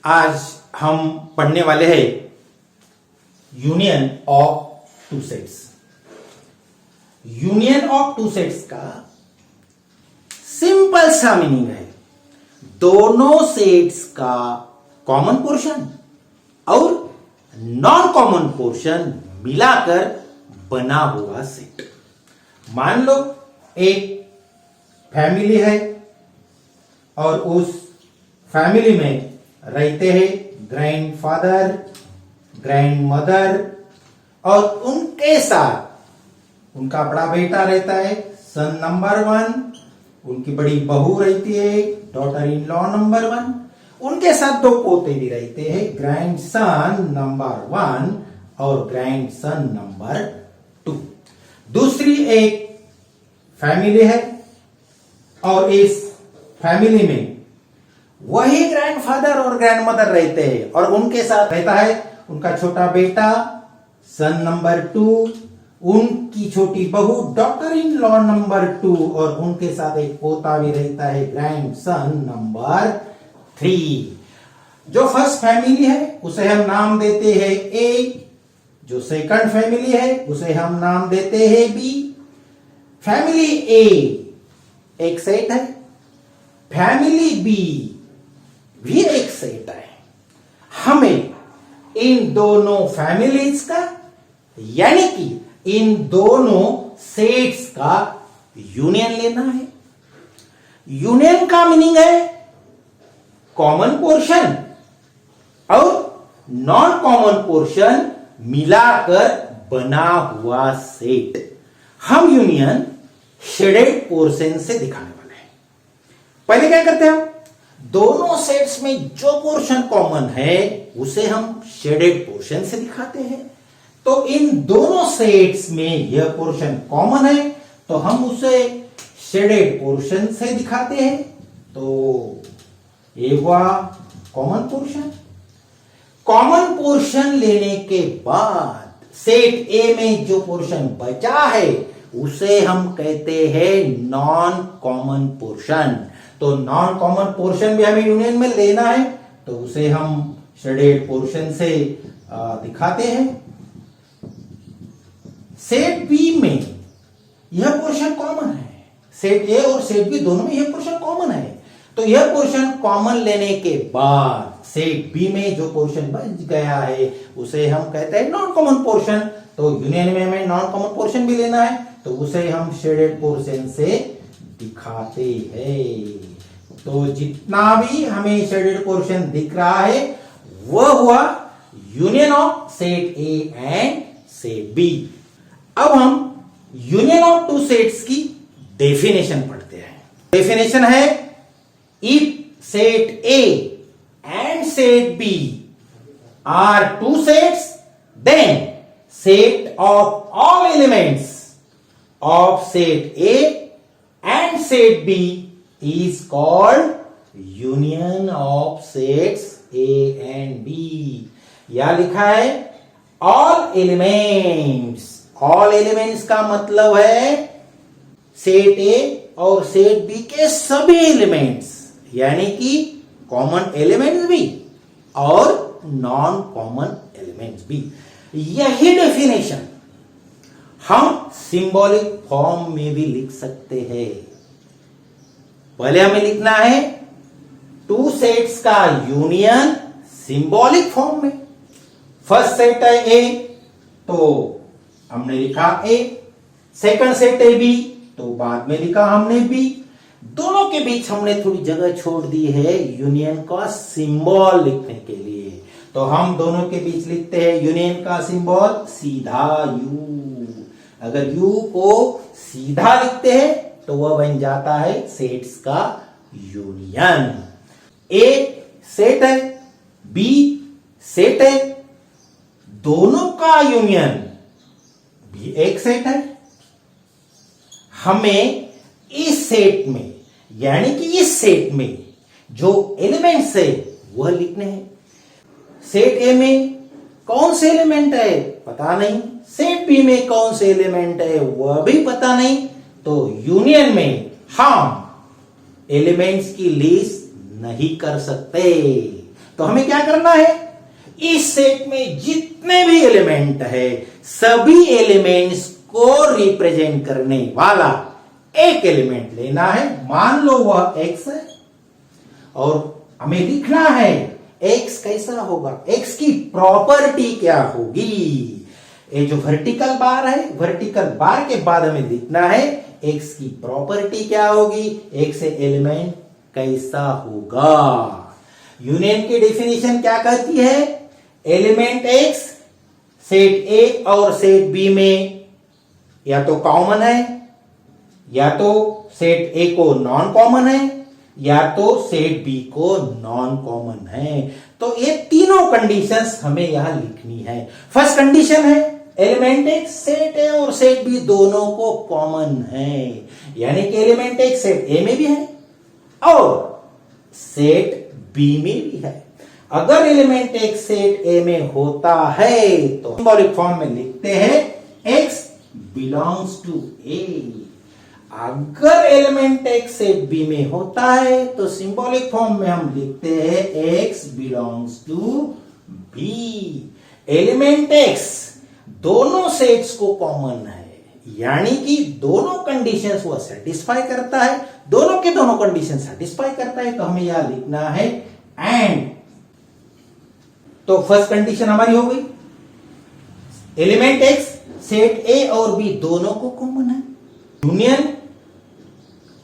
आज हम पढ़ने वाले हैं union of two sets. Union of two sets का सिंपल सा मीनिंग है दोनों सेट्स का कॉमन पोर्शन और नॉन कॉमन पोर्शन मिलाकर बना हुआ सेट। मान लो एक फैमिली है और उस फैमिली में रहते हैं ग्रैंडफादर, ग्रैंडमदर और उनके साथ उनका बड़ा बेटा रहता है सन नंबर 1, उनकी बड़ी बहू रहती है डॉटर इन लॉ नंबर 1, उनके साथ दो पोते भी रहते हैं ग्रैंडसन नंबर 1 और ग्रैंडसन नंबर 2। दूसरी एक फैमिली है और इस फैमिली में वही ग्रैंडफादर और ग्रैंडमदर रहते हैं और उनके साथ रहता है उनका छोटा बेटा सन नंबर 2, उनकी छोटी बहू डॉटर इन लॉ नंबर 2 और उनके साथ एक पोता भी रहता है ग्रैंडसन नंबर 3। जो फर्स्ट फैमिली है उसे हम नाम देते हैं ए, जो सेकंड फैमिली है उसे हम नाम देते हैं बी। फैमिली ए एक सेट है, फैमिली बी भी एक सेट है। हमें इन दोनों फैमिलीज का यानी कि इन दोनों सेट्स का यूनियन लेना है। यूनियन का मीनिंग है कॉमन पोर्शन और नॉन कॉमन पोर्शन मिलाकर बना हुआ सेट। हम यूनियन शेडेड पोर्शन से दिखाने वाले हैं। पहले क्या करते हैं हम दोनों सेट्स में जो पोर्शन कॉमन है उसे हम शेडेड पोर्शन से दिखाते हैं। तो इन दोनों सेट्स में यह पोर्शन कॉमन है तो हम उसे शेडेड पोर्शन से दिखाते हैं। तो ये हुआ कॉमन पोर्शन। कॉमन पोर्शन लेने के बाद सेट ए में जो पोर्शन बचा है उसे हम कहते हैं नॉन कॉमन पोर्शन। तो नॉन कॉमन पोर्शन भी हमें यूनियन में लेना है तो उसे हम शेडेड पोर्शन से दिखाते हैं। सेट बी में यह पोर्शन कॉमन है, सेट ए और सेट बी दोनों में यह पोर्शन कॉमन है। तो यह पोर्शन कॉमन लेने के बाद सेट बी में जो पोर्शन बच गया है उसे हम कहते हैं नॉन कॉमन पोर्शन। तो यूनियन में हमें नॉन कॉमन पोर्शन भी लेना है तो उसे हम शेडेड पोर्शन से दिखाते हैं। तो जितना भी हमें शेडेड पोर्शन दिख रहा है वह हुआ union of set A and set B. अब हम यूनियन ऑफ टू सेट्स की डेफिनेशन पढ़ते हैं। डेफिनेशन है if set A and set B are two sets then set of all elements of set A and set B is called union of sets A and B। यह लिखा है all elements। all elements का मतलब है set A और set B के सभी elements यानी कि कॉमन एलिमेंट्स भी और नॉन कॉमन एलिमेंट्स भी। यही डेफिनेशन हम सिंबॉलिक फॉर्म में भी लिख सकते हैं। पहले हमें लिखना है टू सेट्स का यूनियन सिंबॉलिक फॉर्म में। फर्स्ट सेट है ए तो हमने लिखा ए, सेकंड सेट है बी तो बाद में लिखा हमने बी। दोनों के बीच हमने थोड़ी जगह छोड़ दी है यूनियन का सिंबल लिखने के लिए। तो हम दोनों के बीच लिखते हैं यूनियन का सिंबल सीधा यू। अगर U को सीधा लिखते हैं तो वह बन जाता है सेट्स का यूनियन। A सेट है, B सेट है, दोनों का यूनियन भी एक सेट है। हमें इस सेट में यानी कि इस सेट में जो एलिमेंट्स है वह लिखने हैं। सेट A में कौन से एलिमेंट है पता नहीं, सेट बी में कौन से एलिमेंट है वह भी पता नहीं। तो यूनियन में हम एलिमेंट्स की लिस्ट नहीं कर सकते। तो हमें क्या करना है, इस सेट में जितने भी एलिमेंट है सभी एलिमेंट्स को रिप्रेजेंट करने वाला एक एलिमेंट लेना है। मान लो वह x है और हमें लिखना है x कैसा होगा, x की प्रॉपर्टी क्या होगी। ये जो वर्टिकल बार है, वर्टिकल बार के बाद हमें लिखना है x की प्रॉपर्टी क्या होगी, x एलिमेंट कैसा होगा। यूनियन की डेफिनेशन क्या कहती है, एलिमेंट x सेट A और सेट B में या तो कॉमन है, या तो सेट A को नॉन कॉमन है, या तो सेट B को नॉन कॉमन है। तो ये तीनों कंडीशंस हमें यहां लिखनी है। फर्स्ट कंडीशन है एलिमेंट x सेट A और सेट B दोनों को कॉमन है, यानी कि एलिमेंट x सेट A में भी है और सेट B में भी है। अगर एलिमेंट x सेट A में होता है तो सिंबॉलिक फॉर्म में लिखते हैं x बिलोंग्स टू A। अगर एलिमेंट x सेट B में होता है तो सिंबॉलिक फॉर्म में हम लिखते हैं x belongs to B। Element x दोनों सेट्स को कॉमन है, यानी कि दोनों कंडीशंस वो सेटिस्फाई करता है, दोनों के दोनों कंडीशन सेटिस्फाई करता है। तो हमें यहां लिखना है एंड। तो फर्स्ट कंडीशन हमारी हो गई, एलिमेंट x सेट A और B दोनों को कॉमन है। यूनियन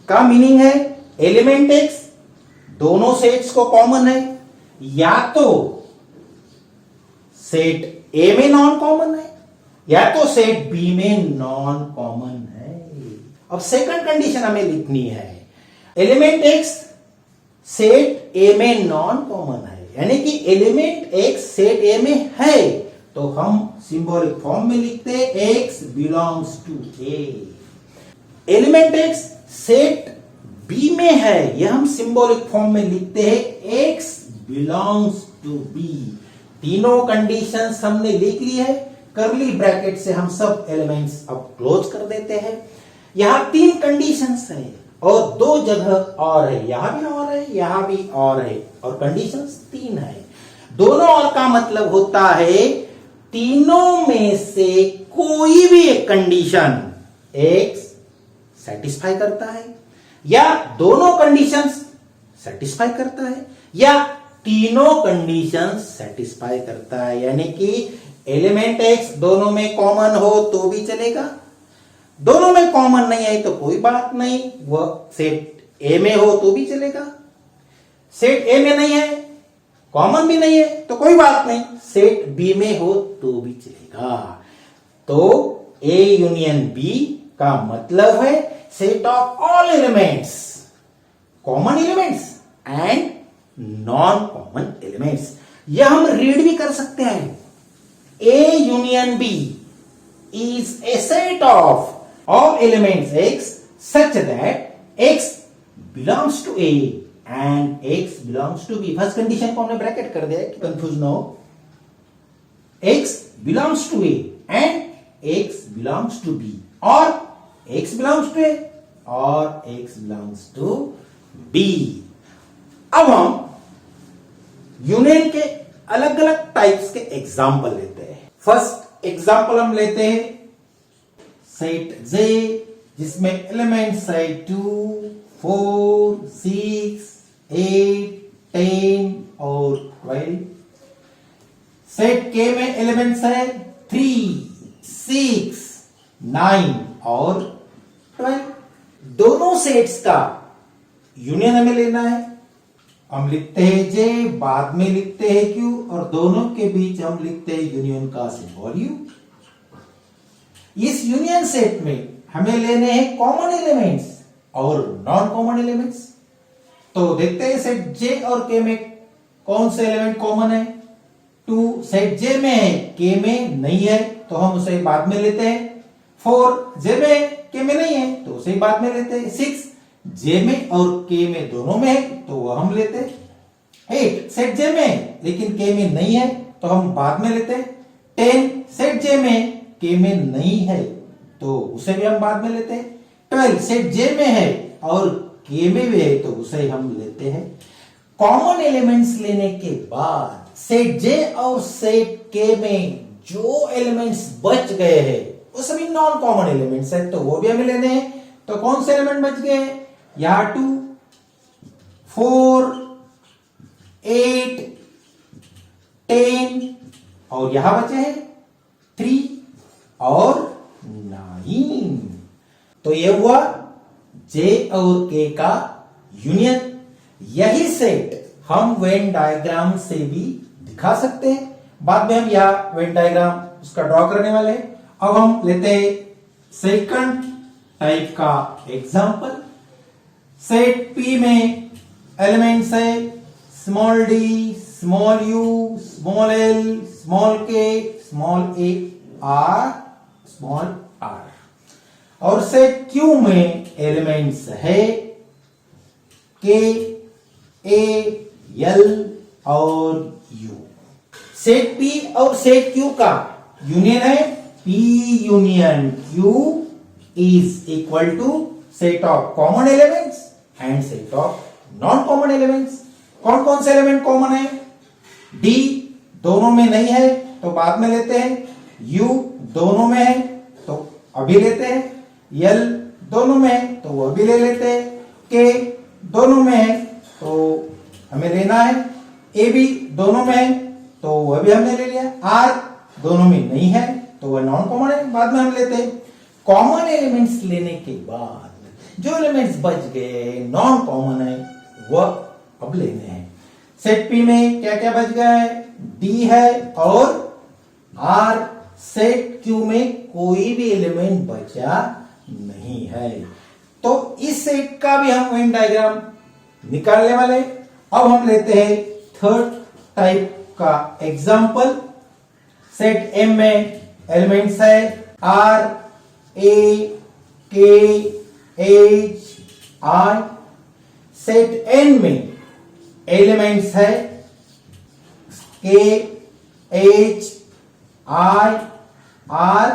का मीनिंग है एलिमेंट x दोनों सेट्स को कॉमन है, या तो सेट A में नॉन कॉमन है या तो सेट B में नॉन कॉमन है। अब सेकंड कंडीशन हमें लिखनी है, एलिमेंट x सेट A में नॉन कॉमन है, यानी कि एलिमेंट x सेट A में है तो हम सिंबॉलिक फॉर्म में लिखते हैं x belongs to A। Element x set B में है, यह हम सिंबॉलिक फॉर्म में लिखते हैं x बिलोंग्स टू B। तीनों कंडीशंस हमने लिख ली है, कर्ली ब्रैकेट से हम सब एलिमेंट्स अब क्लोज कर देते हैं। यहां तीन कंडीशंस है और दो जगह और है, यहां भी और है, यहां भी और है, और कंडीशंस तीन है। दोनों और का मतलब होता है तीनों में से कोई भी एक कंडीशन x सेटिस्फाई करता है, या दोनों कंडीशंस सेटिस्फाई करता है, या तीनों कंडीशंस सेटिस्फाई करता है। यानी कि एलिमेंट x दोनों में कॉमन हो तो भी चलेगा, दोनों में कॉमन नहीं है तो कोई बात नहीं, वह सेट A में हो तो भी चलेगा, सेट A में नहीं है, कॉमन भी नहीं है तो कोई बात नहीं, सेट B में हो तो भी चलेगा। तो A यूनियन B का मतलब है set of all elements, common elements and non common elements. यह हम रीड भी कर सकते हैं, A union B is a set of all elements x such that x belongs to A and x belongs to B। First condition को हमने bracket कर दिया है कि कंफ्यूज ना हो, x belongs to A and x belongs to B, और x belongs to A और x belongs to B। अब हम यूनियन के अलग अलग टाइप्स के एग्जाम्पल लेते हैं। फर्स्ट एग्जाम्पल हम लेते हैं सेट J, जिसमें एलिमेंट्स है 2, 4, 6, 8, 10 और 12। सेट K में एलिमेंट्स है 3, 6, 9 और 12। दोनों सेट्स का यूनियन हमें लेना है। हम लिखते हैं J, बाद में लिखते हैं Q, और दोनों के बीच हम लिखते हैं यूनियन का सिंबल U। इस यूनियन सेट में हमें लेने हैं कॉमन एलिमेंट्स और नॉन कॉमन एलिमेंट्स। तो देखते हैं सेट J और K में कौन से एलिमेंट कॉमन है। 2 सेट J में है, K में नहीं है तो हम उसे बाद में लेते हैं। 4 J में K में नहीं है तो उसे बाद में लेते हैं। 6 J में और K में दोनों में है तो वह हम लेते हैं। 8 सेट J में लेकिन K में नहीं है तो हम बाद में लेते हैं। 10 सेट J में K में नहीं है तो उसे भी हम बाद में लेते हैं। 12 सेट J में है और K में भी है तो उसे हम लेते हैं। कॉमन एलिमेंट्स लेने के बाद सेट जे और सेट के में जो एलिमेंट्स बच गए हैं वो सभी नॉन कॉमन एलिमेंट्स है, तो वो भी हमें लेने हैं। तो कौन से एलिमेंट बच गए? यहां 2, 4, 8, 10 और यहां बचे हैं 3 और 9। तो ये हुआ जे और के का यूनियन। यही सेट हम वेन डायग्राम से भी दिखा सकते हैं। बाद में हम यह वेन डायग्राम उसका ड्रॉ करने वाले हैं। अब हम लेते हैं सेकंड टाइप का एग्जांपल। सेट पी में एलिमेंट्स है small D, small U, small L, small K, small A, R, small R. और सेट क्यू में एलिमेंट्स है के, ए, एल और यू। सेट पी और सेट क्यू का यूनियन है P union Q is equal to set of common elements and set of non common elements. कौन कौन से एलिमेंट कॉमन है? डी दोनों में नहीं है तो बाद में लेते हैं, यू दोनों में है तो अभी लेते हैं, एल दोनों में है तो वो अभी ले लेते हैं, के दोनों में है तो हमें लेना है, ए भी दोनों में है तो वह भी हमने ले लिया, आर दोनों में नहीं है तो वह नॉन कॉमन है, बाद में हम लेते हैं। कॉमन एलिमेंट्स लेने के बाद जो एलिमेंट्स बच गए नॉन कॉमन है वह अब लेने हैं। सेट पी में क्या क्या बच गया है? डी है और आर। सेट क्यू में कोई भी एलिमेंट बचा नहीं है। तो इस सेट का भी हम वेन डायग्राम निकालने वाले। अब हम लेते हैं थर्ड टाइप का एग्जांपल। सेट एम में एलिमेंट्स है R, A, K, H, I. Set N में एलिमेंट्स है के, एच, आई, आर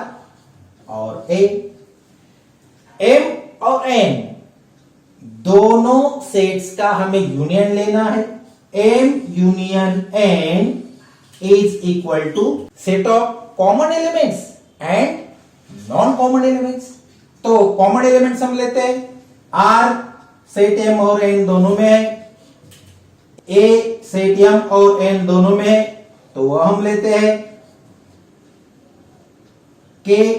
और ए। एम और एन दोनों सेट्स का हमें यूनियन लेना है। M union N is equal to set of common elements and non common elements. तो कॉमन एलिमेंट्स हम लेते हैं, आर सेट एम और एन दोनों में है, ए सेट एम और एन दोनों में है तो वह हम लेते हैं, के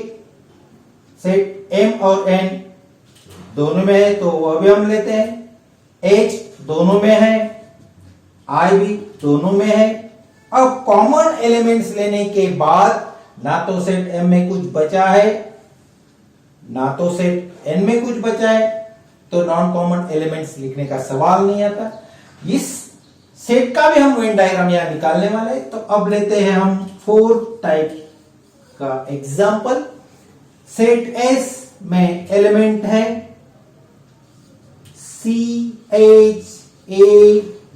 सेट एम और एन दोनों में है तो वह भी हम लेते हैं, एच दोनों में है, आई भी दोनों में है। अब कॉमन एलिमेंट्स लेने के बाद ना तो सेट एम में कुछ बचा है ना तो सेट एन में कुछ बचा है तो नॉन कॉमन एलिमेंट्स लिखने का सवाल नहीं आता। इस सेट का भी हम वेन डायग्राम यहां निकालने वाले हैं। तो अब लेते हैं हम फोर्थ टाइप का एग्जांपल। सेट एस में एलिमेंट है C, H, A,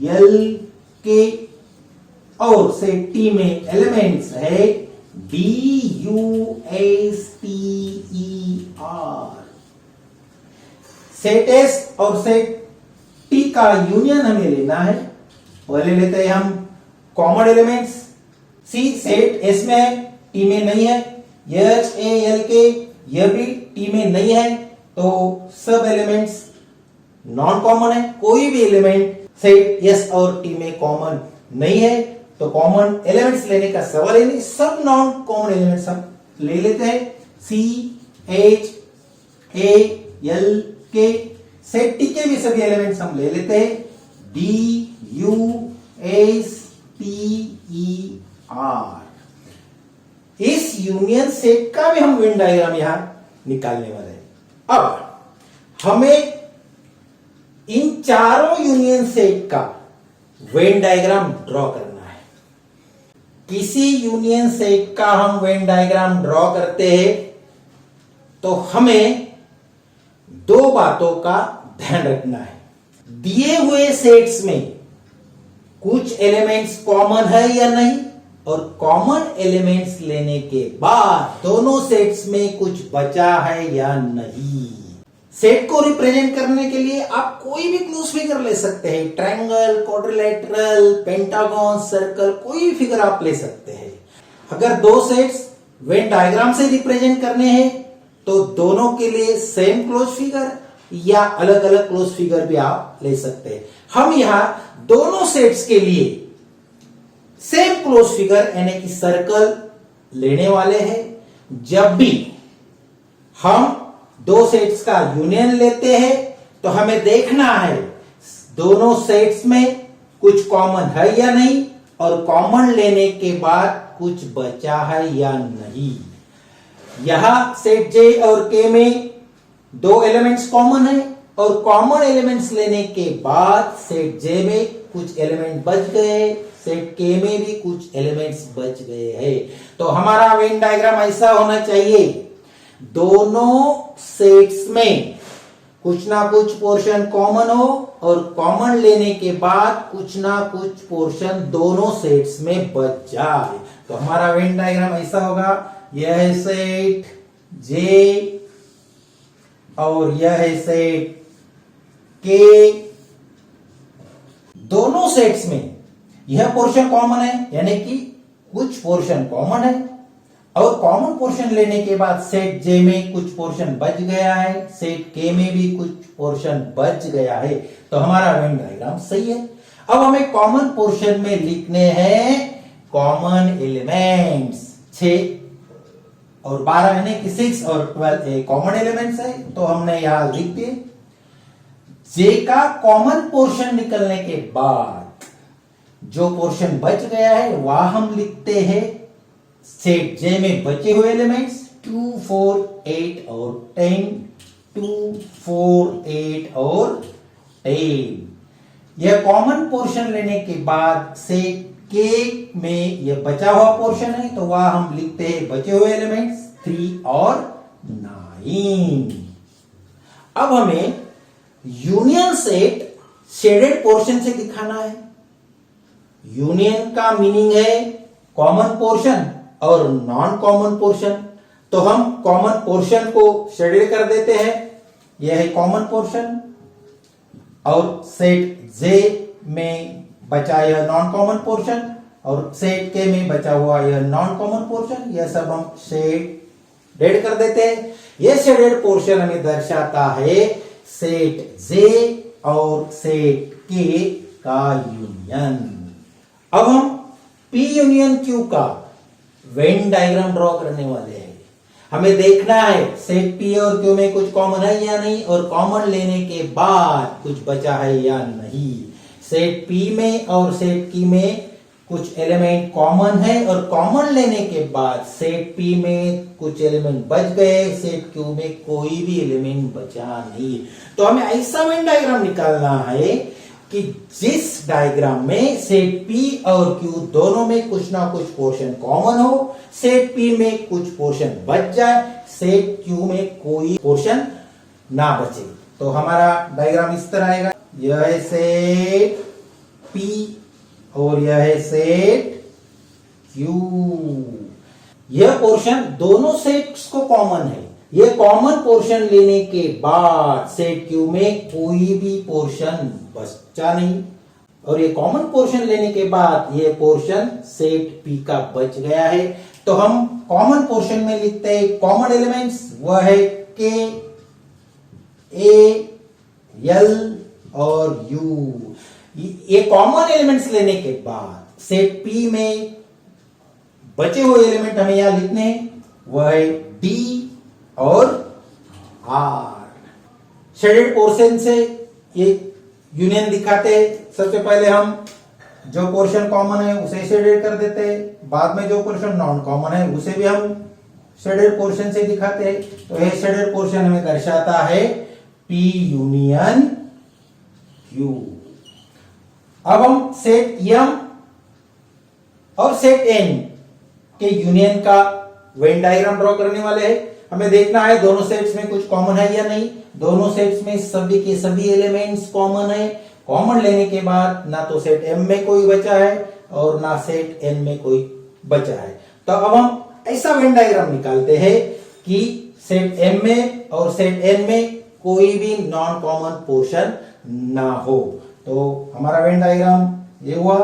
L, K और सेट टी में एलिमेंट्स है B, U, S, T, E, R. Set S और सेट टी का यूनियन हमें लेना है। पहले लेते हैं हम common elements. C set S में है, टी में नहीं है, एच, ए, एल, के यह भी टी में नहीं है तो सब एलिमेंट्स नॉन कॉमन है। कोई भी एलिमेंट सेट एस और टी में कॉमन नहीं है तो कॉमन एलिमेंट्स लेने का सवाल ही नहीं। सब नॉन कॉमन एलिमेंट्स हम ले लेते हैं, C, H, A, L, K. Set T के भी सभी एलिमेंट्स हम ले लेते हैं, D, U, S, T, E, R. इस यूनियन सेट का भी हम वेन डायग्राम यहां निकालने वाले हैं। अब हमें इन चारों यूनियन सेट का वेन डायग्राम ड्रॉ करना है। किसी यूनियन सेट का हम वेन डायग्राम ड्रॉ करते हैं तो हमें दो बातों का ध्यान रखना है। दिए हुए सेट्स में कुछ एलिमेंट्स कॉमन है या नहीं, और कॉमन एलिमेंट्स लेने के बाद दोनों सेट्स में कुछ बचा है या नहीं। सेट को रिप्रेजेंट करने के लिए आप कोई भी क्लोज फिगर ले सकते हैं, ट्रायंगल, क्वाड्रिलेटरल, पेंटागन, सर्कल, कोई भी फिगर आप ले सकते हैं। अगर दो सेट्स वेन डायग्राम से रिप्रेजेंट करने हैं तो दोनों के लिए सेम क्लोज फिगर या अलग अलग क्लोज फिगर भी आप ले सकते हैं। हम यहां दोनों सेट्स के लिए सेम क्लोज फिगर यानी कि सर्कल लेने वाले हैं। जब भी हम दो सेट्स का यूनियन लेते हैं तो हमें देखना है दोनों सेट्स में कुछ कॉमन है या नहीं, और कॉमन लेने के बाद कुछ बचा है या नहीं। यहां सेट जे और के में दो एलिमेंट्स कॉमन है और कॉमन एलिमेंट्स लेने के बाद सेट जे में कुछ एलिमेंट बच गए, सेट के में भी कुछ एलिमेंट्स बच गए हैं। तो हमारा वेन डायग्राम ऐसा होना चाहिए, दोनों सेट्स में कुछ ना कुछ पोर्शन कॉमन हो और कॉमन लेने के बाद कुछ ना कुछ पोर्शन दोनों सेट्स में बच जाए। तो हमारा वेन डायग्राम ऐसा होगा, यह है सेट जे और यह है सेट के। दोनों सेट्स में यह पोर्शन कॉमन है यानी कि कुछ पोर्शन कॉमन है, और कॉमन पोर्शन लेने के बाद सेट जे में कुछ पोर्शन बच गया है, सेट के में भी कुछ पोर्शन बच गया है। तो हमारा वेन डायग्राम सही है। अब हमें कॉमन पोर्शन में लिखने हैं कॉमन एलिमेंट्स। 6 और 12 यानी कि 6 और 12 कॉमन एलिमेंट्स है, तो हमने यहां लिख दिए। जे का कॉमन पोर्शन निकलने के बाद जो पोर्शन बच गया है वह हम लिखते हैं सेट जे में बचे हुए एलिमेंट्स 2, 4, 8 और 10, 2, 4, 8 और 10। यह कॉमन पोर्शन लेने के बाद सेट के में यह बचा हुआ पोर्शन है तो वह हम लिखते हैं बचे हुए एलिमेंट्स 3 और 9। अब हमें यूनियन सेट शेडेड पोर्शन से दिखाना है। यूनियन का मीनिंग है कॉमन पोर्शन और नॉन कॉमन पोर्शन। तो हम कॉमन पोर्शन को शेडेड कर देते हैं, यह है कॉमन पोर्शन, और सेट जे में बचा यह नॉन कॉमन पोर्शन और सेट के में बचा हुआ यह नॉन कॉमन पोर्शन, यह सब हम शेडेड कर देते हैं। यह शेडेड पोर्शन हमें दर्शाता है सेट जे और सेट के का यूनियन। अब हम पी यूनियन क्यू का वेन डायग्राम ड्रॉ करने वाले हैं। हमें देखना है सेट पी और क्यू में कुछ कॉमन है या नहीं, और कॉमन लेने के बाद कुछ बचा है या नहीं। सेट पी में और सेट की में कुछ एलिमेंट कॉमन है और कॉमन लेने के बाद सेट पी में कुछ एलिमेंट बच गए, सेट क्यू में कोई भी एलिमेंट बचा नहीं। तो हमें ऐसा वेन डायग्राम निकालना है कि जिस डायग्राम में सेट पी और क्यू दोनों में कुछ ना कुछ पोर्शन कॉमन हो, सेट पी में कुछ पोर्शन बच जाए, सेट क्यू में कोई पोर्शन ना बचे। तो हमारा डायग्राम इस तरह आएगा, यह है सेट पी और यह है सेट क्यू। यह पोर्शन दोनों सेट्स को कॉमन है। यह कॉमन पोर्शन लेने के बाद सेट क्यू में कोई भी पोर्शन बचा नहीं, और ये कॉमन पोर्शन लेने के बाद ये पोर्शन सेट पी का बच गया है। तो हम कॉमन पोर्शन में लिखते हैं कॉमन एलिमेंट्स, वह है के, ए, एल और यू। ये कॉमन एलिमेंट्स लेने के बाद सेट पी में बचे हुए एलिमेंट हमें यहां लिखने हैं, वह है डी और आर। शेडेड पोर्शन से ये यूनियन दिखाते हैं। सबसे पहले हम जो पोर्शन कॉमन है उसे शेडेड कर देते हैं, बाद में जो पोर्शन नॉन कॉमन है उसे भी हम शेडेड पोर्शन से दिखाते हैं। तो ये शेडेड पोर्शन हमें दर्शाता है पी यूनियन क्यू। अब हम सेट एम और सेट एन के यूनियन का वेन डायग्राम ड्रॉ करने वाले हैं। हमें देखना है दोनों सेट्स में कुछ कॉमन है या नहीं। दोनों सेट्स में सभी के सभी एलिमेंट्स कॉमन है। कॉमन लेने के बाद ना तो सेट एम में कोई बचा है और ना सेट एन में कोई बचा है। तो अब हम ऐसा वेन डायग्राम निकालते हैं कि सेट एम में और सेट एन में कोई भी नॉन कॉमन पोर्शन ना हो। तो हमारा वेन डायग्राम ये हुआ,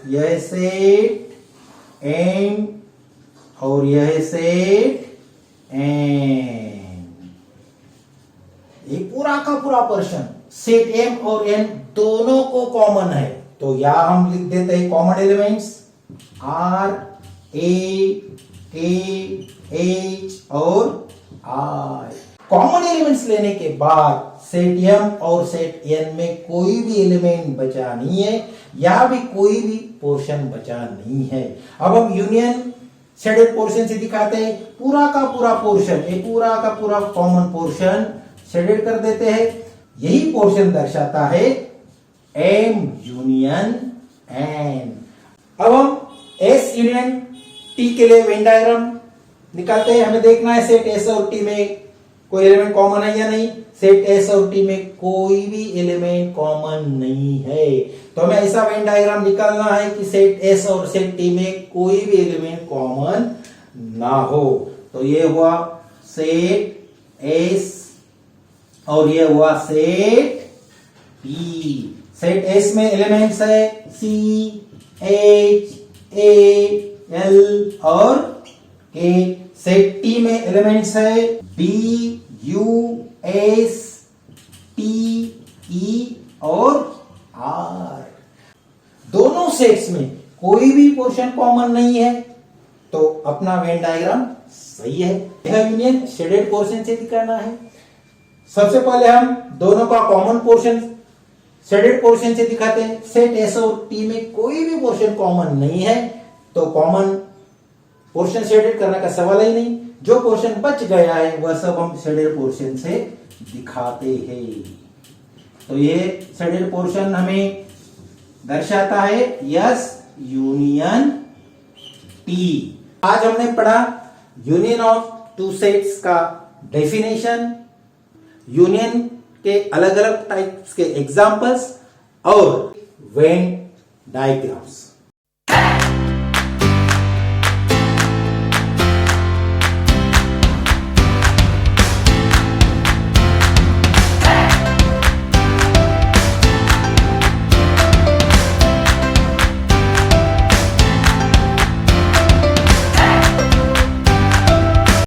यह सेट एम और यह सेट एन, ये पूरा का पूरा पोर्शन सेट एम और एन दोनों को कॉमन है। तो यहां हम लिख देते हैं common elements R A H और आई। कॉमन एलिमेंट्स लेने के बाद सेट एम और सेट एन में कोई भी एलिमेंट बचा नहीं है, यहां भी कोई भी पोर्शन बचा नहीं है। अब हम यूनियन शेडेड पोर्शन से दिखाते हैं, पूरा का पूरा पोर्शन, ये पूरा का पूरा कॉमन पोर्शन शेडेड कर देते हैं। यही पोर्शन दर्शाता है एम यूनियन एन। अब हम एस यूनियन टी के लिए वेन डायग्राम निकालते हैं। हमें देखना है सेट एस और टी में कोई एलिमेंट कॉमन है या नहीं। सेट एस और टी में कोई भी एलिमेंट कॉमन नहीं है, तो हमें ऐसा वेन डायग्राम निकालना है कि सेट एस और सेट टी में कोई भी एलिमेंट कॉमन ना हो। तो ये हुआ सेट एस और ये हुआ सेट टी। सेट एस में एलिमेंट्स है सी एच ए एल और के। सेट टी में एलिमेंट्स है डी यू एस टी ई और आर। दोनों सेट्स में कोई भी पोर्शन कॉमन नहीं है, तो अपना वेन डायग्राम सही है। यह यूनियन शेडेड पोर्शन से दिखाना है। सबसे पहले हम दोनों का कॉमन पोर्शन शेडेड पोर्शन से दिखाते हैं। सेट एस और टी में कोई भी पोर्शन कॉमन नहीं है, तो कॉमन पोर्शन शेडेड करने का सवाल ही नहीं। जो पोर्शन बच गया है वह सब हम शेडेड पोर्शन से दिखाते हैं। तो ये शेडेड पोर्शन हमें दर्शाता है यस यूनियन टी। आज हमने पढ़ा यूनियन ऑफ टू सेट्स का डेफिनेशन, यूनियन के अलग अलग टाइप्स के एग्जांपल्स और वेन डायग्राम्स।